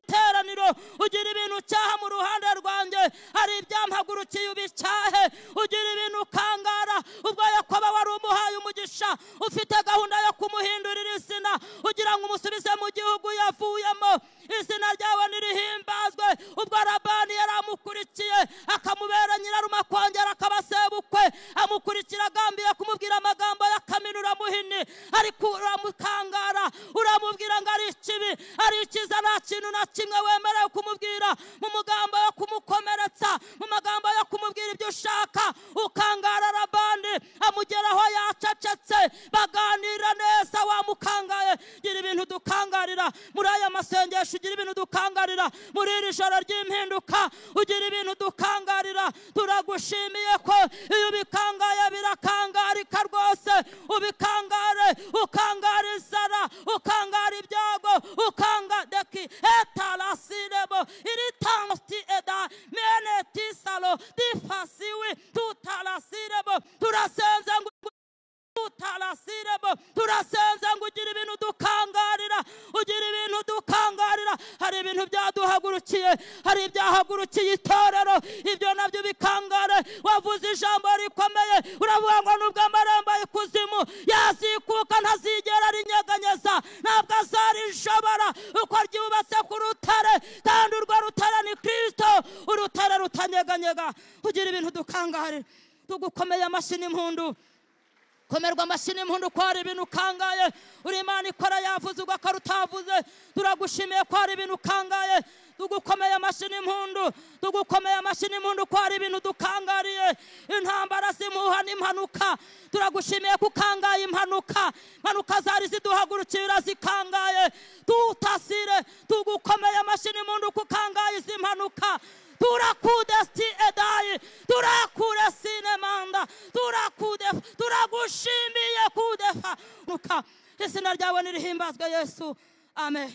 iteraniro ugira ibintu cyaha mu ruhande rwanjye hari ibyampagurukiye ubicyahe ugira ibintu ukangara ubwo Yakobo wari umuhaye umugisha ufite gahunda yo kumuhindurira izina ugira ngo umusubize mu gihugu yavuyemo izina ryawe nirihimbazwe ubwo Labani yaramukurikiye akamubera nyirarume akongera akabasebukwe amukurikira agambiye kumubwira amagambo y'akaminura muhini ariko uramukangara uramubwira ngo ari ikibi ari ikiza nta kintu na kimwe wemerewe kumubwira mu mugambo yo kumukomeretsa mu magambo yo kumubwira ibyo ushaka ukangara Labani amugeraho yacecetse baganira neza wamukangaye gira ibintu dukangarira muri aya masengesho ugira ibintu dukangarira muri iri joro ry'impinduka ugira ibintu dukangarira turagushimiye ko iyo bikangaye birakangarika rwose ubikangare ukangara inzara ukangara ibyago ukangardeki etalasirebo iritansti eda menetisalo difasiwi tutalasirebo turasenza ngo turasenza ngo ugira ibintu dukangarira ugira ibintu dukangarira hari ibintu byaduhagurukiye hari ibyahagurukiye itorero ibyo nabyo bikangare wavuze ijambo rikomeye uravuga ngo nubwo amarembo y'ikuzimu yazikuka ntazigera rinyeganyeza ntabwo azarishobora uko ryubatse ku rutare kandi urwo rutare ni Kristo urutare rutanyeganyega ugira ibintu dukangarira tugukomeye amashyi n'impundu komerwa amashyi n'impundu ko hari ibintu ukangaye uri Imana ikora yavuze ugakora utavuze turagushimiye ko hari ibintu ukangaye tugukomeye amashyi n'impundu tugukomeye amashyi n'impundu ko hari ibintu dukangariye intambara zimuha n'impanuka turagushimiye ko ukangaye impanuka zari ziduhagurukira zikangaye tutasire tugukomeye amashyi n'impundu ko ukangaye izi mpanuka turakudesti edai turakure sinemanda turagushimiye kudefa izina ryawe nirihimbazwe Yesu amen.